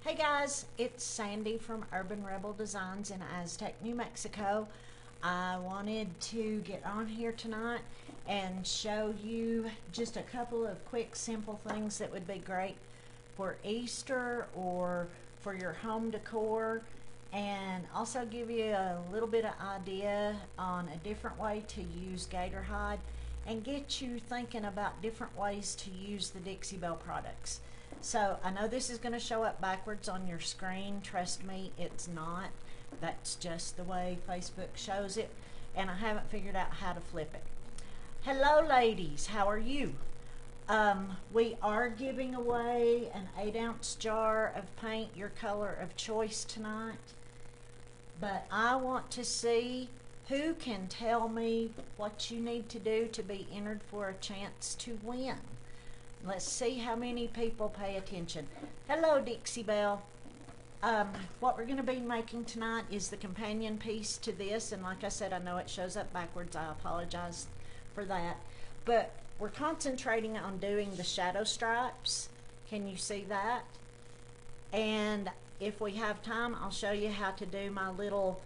Hey guys, it's Sandy from Urban Rebel Designs in Aztec, New Mexico. I wanted to get on here tonight and show you just a couple of quick, simple things that would be great for Easter or for your home decor, and also give you a little bit of idea on a different way to use gator hide and get you thinking about different ways to use the Dixie Belle products. So I know this is going to show up backwards on your screen. Trust me, it's not. That's just the way Facebook shows it, and I haven't figured out how to flip it. Hello ladies, how are you? We are giving away an 8-ounce jar of paint, your color of choice, tonight. But I want to see who can tell me what you need to do to be entered for a chance to win. Let's see how many people pay attention. Hello, Dixie Belle. What we're going to be making tonight is the companion piece to this, and like I said, I know it shows up backwards. I apologize for that. But we're concentrating on doing the shadow stripes. Can you see that? And if we have time, I'll show you how to do my little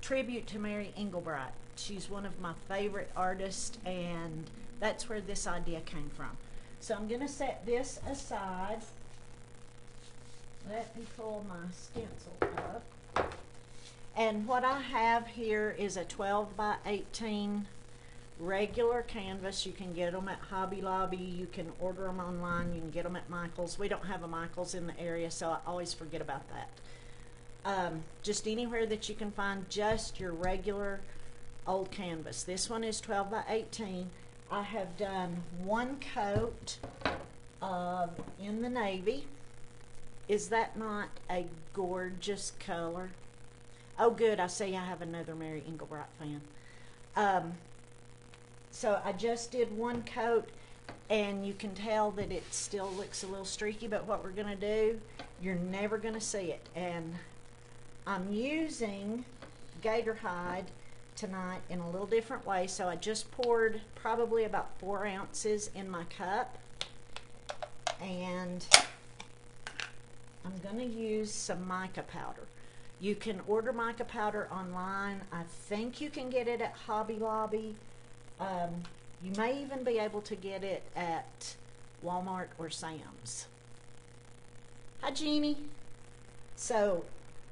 tribute to Mary Engelbreit. She's one of my favorite artists, and that's where this idea came from. So I'm going to set this aside. Let me pull my stencil up. And what I have here is a 12 by 18 regular canvas. You can get them at Hobby Lobby. You can order them online. You can get them at Michael's. We don't have a Michael's in the area, so I always forget about that. Just anywhere that you can find just your regular old canvas. This one is 12 by 18. I have done one coat of in the navy. Is that not a gorgeous color? Oh good, I see I have another Mary Engelbreit fan. So I just did one coat, and you can tell that it still looks a little streaky, but what we're going to do, you're never going to see it. And I'm using gator hide tonight in a little different way. So I just poured probably about 4 ounces in my cup, and I'm going to use some mica powder. You can order mica powder online. I think you can get it at Hobby Lobby. You may even be able to get it at Walmart or Sam's. Hi Jeannie. So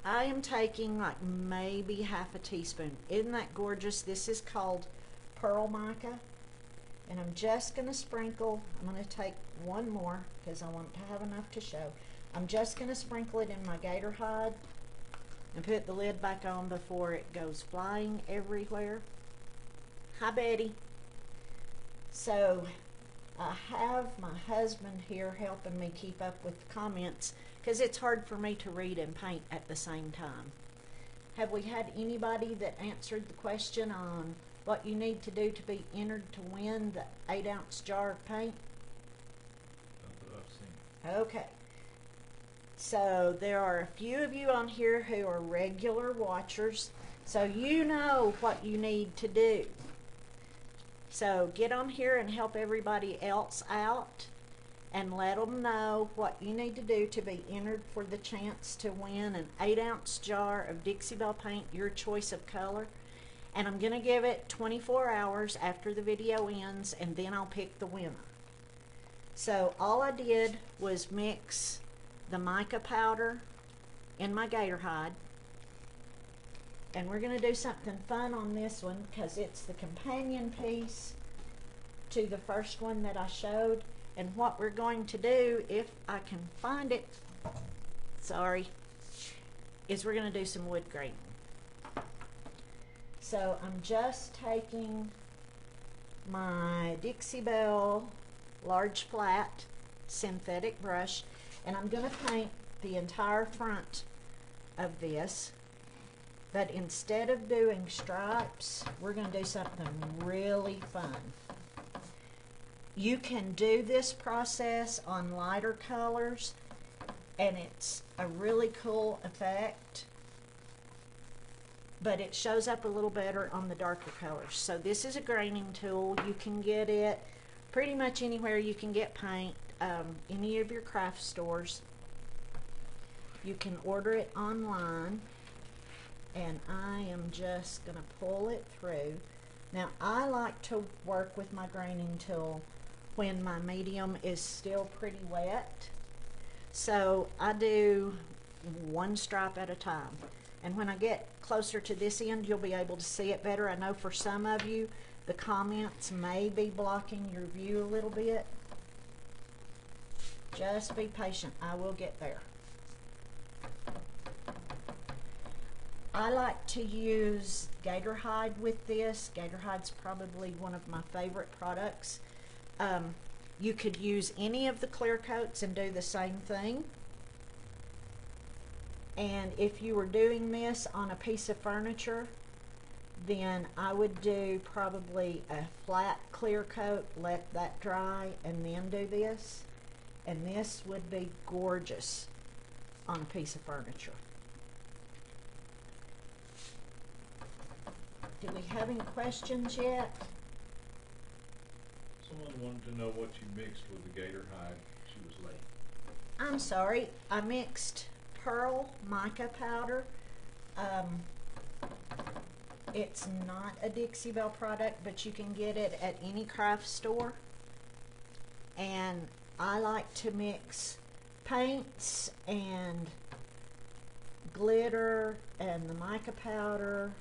I am taking like maybe half a teaspoon. Isn't that gorgeous? This is called pearl mica. And I'm just going to sprinkle. I'm going to take one more because I want to have enough to show. I'm just going to sprinkle it in my gator hide and put the lid back on before it goes flying everywhere. Hi Betty. So I have my husband here helping me keep up with the comments because it's hard for me to read and paint at the same time. Have we had anybody that answered the question on what you need to do to be entered to win the 8-ounce jar of paint? Not that I've seen. Okay. So there are a few of you on here who are regular watchers, so you know what you need to do. So get on here and help everybody else out and let them know what you need to do to be entered for the chance to win an 8-ounce jar of Dixie Belle paint, your choice of color. And I'm going to give it 24 hours after the video ends, and then I'll pick the winner. So all I did was mix the mica powder in my gator hide. And we're going to do something fun on this one because it's the companion piece to the first one that I showed. And what we're going to do, if I can find it, sorry, is we're going to do some wood graining. So I'm just taking my Dixie Belle large flat synthetic brush, and I'm going to paint the entire front of this. But instead of doing stripes, we're going to do something really fun. You can do this process on lighter colors, and it's a really cool effect, but it shows up a little better on the darker colors. So this is a graining tool. You can get it pretty much anywhere you can get paint, any of your craft stores. You can order it online, and I am just going to pull it through. Now, I like to work with my graining tool when my medium is still pretty wet. So I do one stripe at a time. And when I get closer to this end, you'll be able to see it better. I know for some of you, the comments may be blocking your view a little bit. Just be patient. I will get there. I like to use gator hide with this. Gator hide's probably one of my favorite products. You could use any of the clear coats and do the same thing. And if you were doing this on a piece of furniture, then I would do probably a flat clear coat, let that dry, and then do this. And this would be gorgeous on a piece of furniture. Do we have any questions yet? Someone wanted to know what you mixed with the gator hide. She was late. I'm sorry, I mixed pearl mica powder. It's not a Dixie Belle product, but you can get it at any craft store. And I like to mix paints and glitter and the mica powder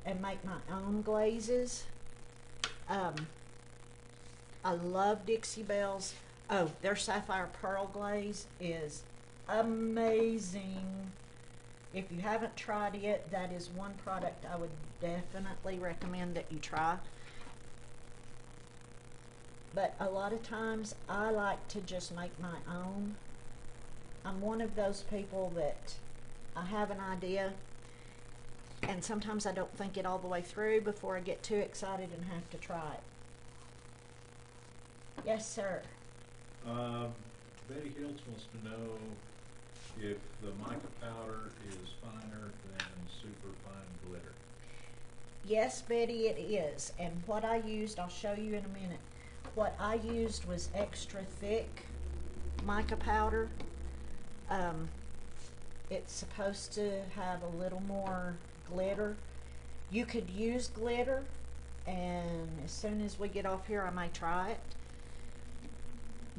and make my own glazes. I love Dixie Belle's. Oh, their sapphire pearl glaze is amazing. If you haven't tried it, that is one product I would definitely recommend that you try. But a lot of times I like to just make my own. I'm one of those people that I have an idea and sometimes I don't think it all the way through before I get too excited and have to try it. Yes, sir. Betty Hiltz wants to know if the mica powder is finer than super fine glitter. Yes, Betty, it is. And what I used, I'll show you in a minute. What I used was extra thick mica powder. It's supposed to have a little more glitter. You could use glitter, and as soon as we get off here, I may try it.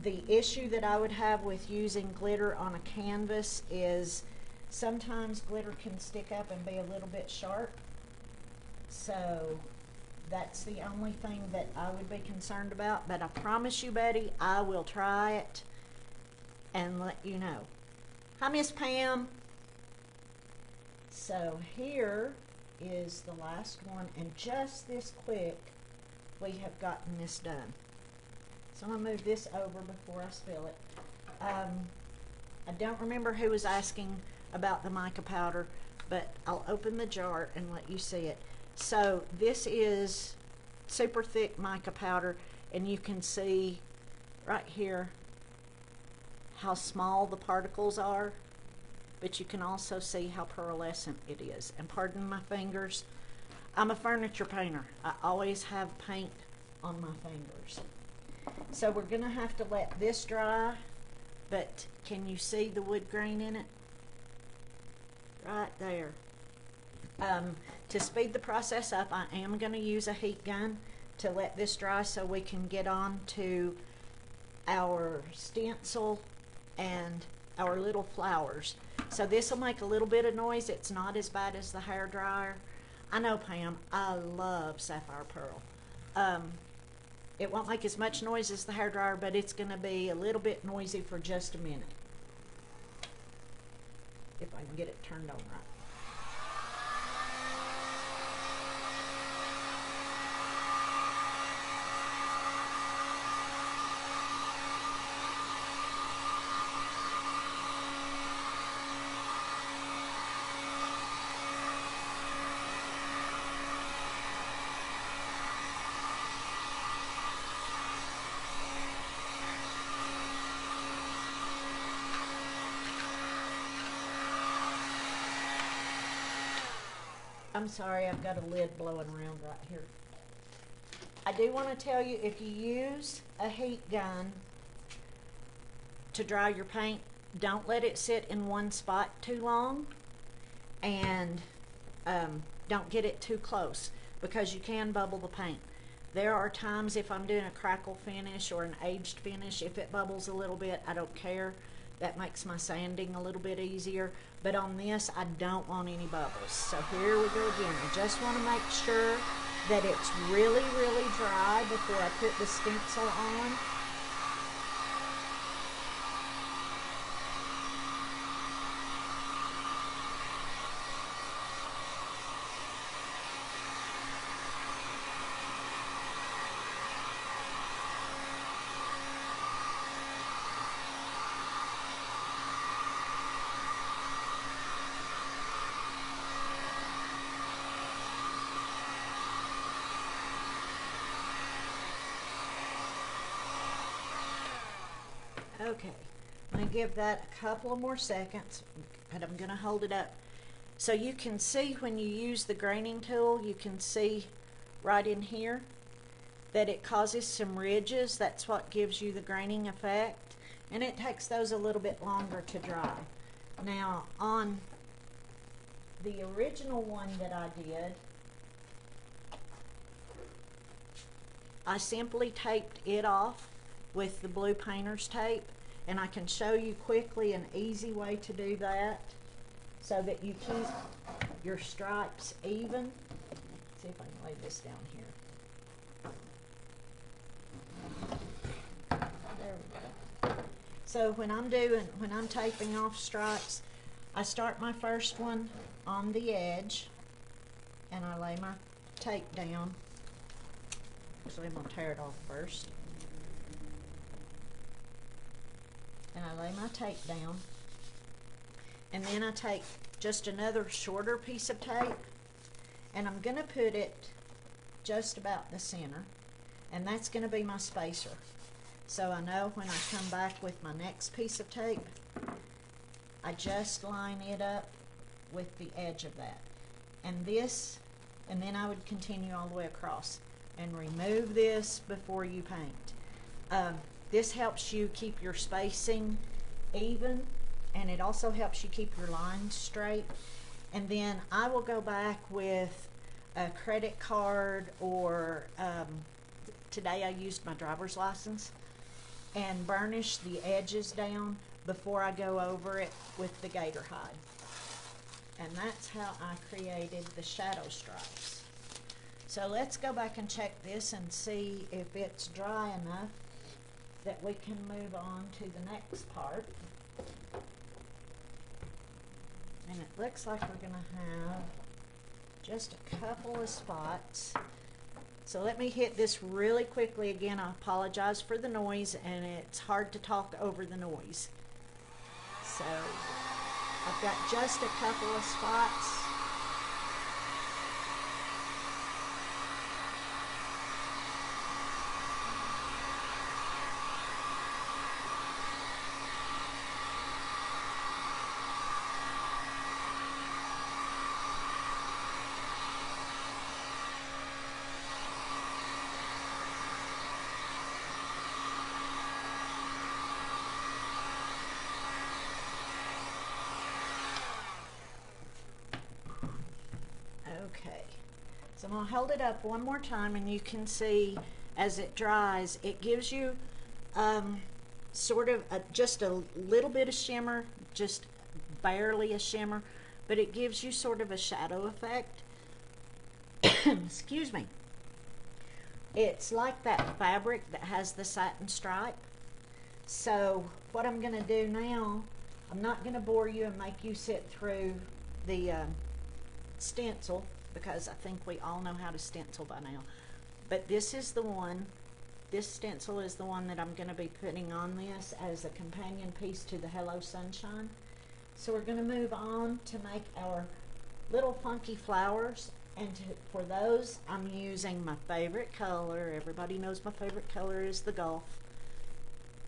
The issue that I would have with using glitter on a canvas is sometimes glitter can stick up and be a little bit sharp. So that's the only thing that I would be concerned about. But I promise you, Betty, I will try it and let you know. Hi, Miss Pam. So here is the last one, and just this quick, we have gotten this done. So I'm going to move this over before I spill it. I don't remember who was asking about the mica powder, but I'll open the jar and let you see it. So this is super thick mica powder, and you can see right here how small the particles are, but you can also see how pearlescent it is. And pardon my fingers, I'm a furniture painter. I always have paint on my fingers. So we're going to have to let this dry, but can you see the wood grain in it? Right there. To speed the process up, I am going to use a heat gun to let this dry so we can get on to our stencil and our little flowers. So this will make a little bit of noise. It's not as bad as the hair dryer. I know, Pam, I love sapphire pearl. It won't make as much noise as the hair dryer, but it's going to be a little bit noisy for just a minute. If I can get it turned on right. I'm sorry, I've got a lid blowing around right here. I do want to tell you, if you use a heat gun to dry your paint, don't let it sit in one spot too long, and don't get it too close, because you can bubble the paint. There are times if I'm doing a crackle finish or an aged finish, if it bubbles a little bit, I don't care. That makes my sanding a little bit easier. But on this, I don't want any bubbles. So here we go again. I just want to make sure that it's really, really dry before I put the stencil on. Okay, I'm going to give that a couple of more seconds, and I'm going to hold it up. So you can see when you use the graining tool, you can see right in here that it causes some ridges. That's what gives you the graining effect, and it takes those a little bit longer to dry. Now, on the original one that I did, I simply taped it off with the blue painter's tape, and I can show you quickly an easy way to do that so that you keep your stripes even. Let's see if I can lay this down here. There we go. So when I'm taping off stripes, I start my first one on the edge, and I lay my tape down. Actually, I'm going to tear it off first. And I lay my tape down, and then I take just another shorter piece of tape, and I'm going to put it just about the center, and that's going to be my spacer. So I know when I come back with my next piece of tape, I just line it up with the edge of that. And then I would continue all the way across and remove this before you paint. This helps you keep your spacing even, and it also helps you keep your lines straight. And then I will go back with a credit card, or today I used my driver's license, and burnish the edges down before I go over it with the gator hide. And that's how I created the shadow stripes. So let's go back and check this and see if it's dry enough that we can move on to the next part. And it looks like we're going to have just a couple of spots. So let me hit this really quickly again. I apologize for the noise, and it's hard to talk over the noise. So I've got just a couple of spots. Okay, so I'm going to hold it up one more time, and you can see as it dries, it gives you sort of just a little bit of shimmer, just barely a shimmer, but it gives you sort of a shadow effect. Excuse me. It's like that fabric that has the satin stripe. So what I'm going to do now, I'm not going to bore you and make you sit through the stencil, because I think we all know how to stencil by now. But this is the one, this stencil is the one that I'm going to be putting on this as a companion piece to the Hello Sunshine. So we're going to move on to make our little funky flowers, and for those I'm using my favorite color. Everybody knows my favorite color is the Gulf.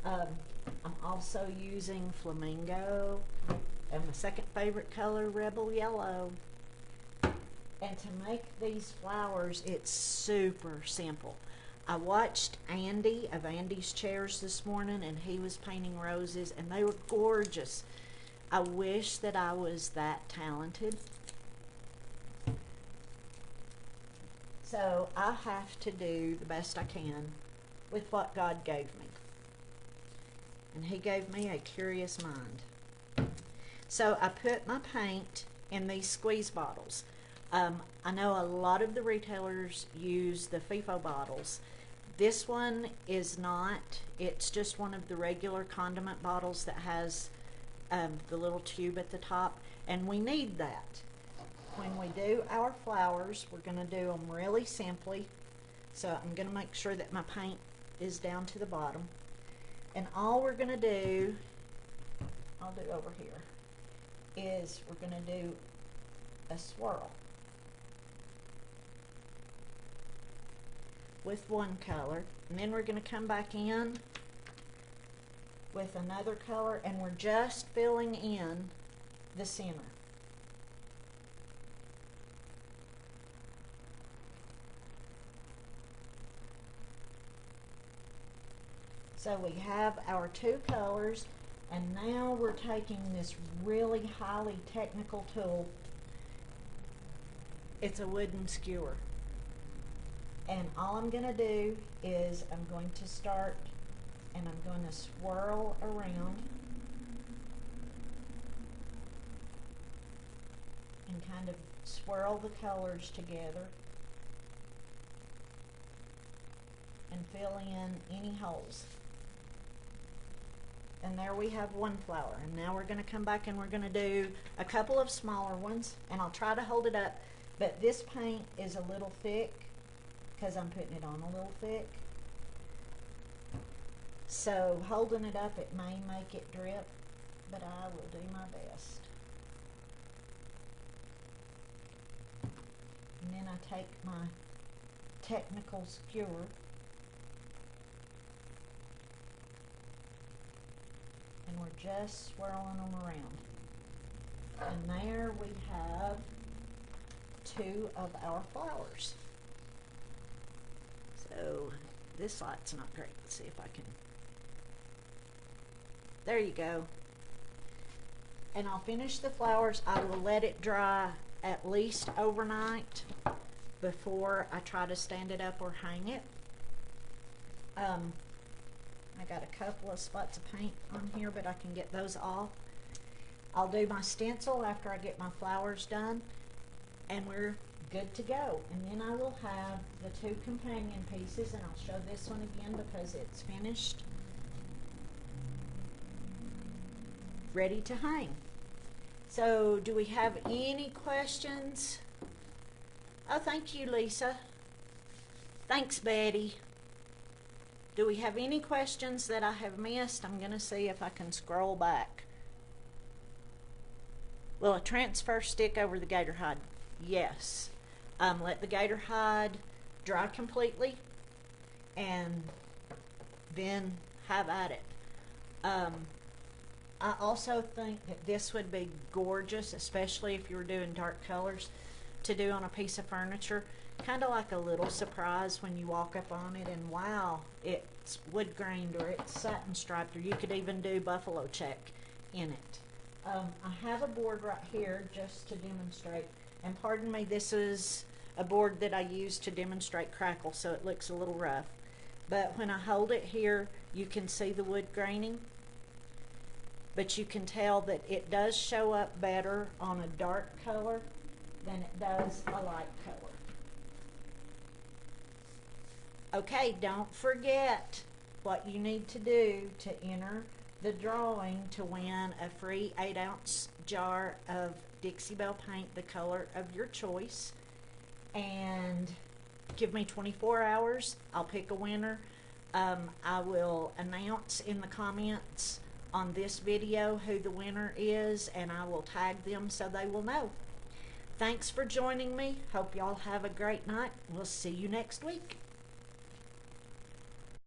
I'm also using Flamingo, and my second favorite color, Rebel Yellow. And to make these flowers, it's super simple. I watched Andy of Andy's Chairs this morning, and he was painting roses, and they were gorgeous. I wish that I was that talented. So I have to do the best I can with what God gave me. And he gave me a curious mind. So I put my paint in these squeeze bottles. I know a lot of the retailers use the FIFO bottles. This one is not. It's just one of the regular condiment bottles that has the little tube at the top, and we need that. When we do our flowers, we're going to do them really simply. So I'm going to make sure that my paint is down to the bottom. And all we're going to do, I'll do over here, is we're going to do a swirl with one color, and then we're going to come back in with another color, and we're just filling in the center. So we have our two colors, and now we're taking this really highly technical tool. It's a wooden skewer. And all I'm going to do is I'm going to start, and I'm going to swirl around and kind of swirl the colors together and fill in any holes. And there we have one flower. And now we're going to come back and we're going to do a couple of smaller ones, and I'll try to hold it up, but this paint is a little thick because I'm putting it on a little thick. So holding it up, it may make it drip, but I will do my best. And then I take my technical skewer and we're just swirling them around. And there we have two of our flowers. So this light's not great. Let's see if I can. There you go. And I'll finish the flowers. I will let it dry at least overnight before I try to stand it up or hang it. I got a couple of spots of paint on here, but I can get those off. I'll do my stencil after I get my flowers done, and we're good to go. And then I will have the two companion pieces, and I'll show this one again because it's finished, ready to hang. So do we have any questions? Oh, thank you, Lisa. Thanks, Betty. Do we have any questions that I have missed? I'm going to see if I can scroll back. Will a transfer stick over the gator hide? Yes. Let the gator hide dry completely, and then have at it. I also think that this would be gorgeous, especially if you were doing dark colors, to do on a piece of furniture. Kind of like a little surprise when you walk up on it and wow, it's wood grained or it's satin striped, or you could even do buffalo check in it. I have a board right here just to demonstrate, and pardon me, this is a board that I use to demonstrate crackle, so it looks a little rough. But when I hold it here, you can see the wood graining, but you can tell that it does show up better on a dark color than it does a light color. Okay, don't forget what you need to do to enter the drawing to win a free 8-ounce jar of Dixie Belle paint, the color of your choice. And give me 24 hours. I'll pick a winner. I will announce in the comments on this video who the winner is, and I will tag them so they will know. Thanks for joining me. Hope y'all have a great night. We'll see you next week.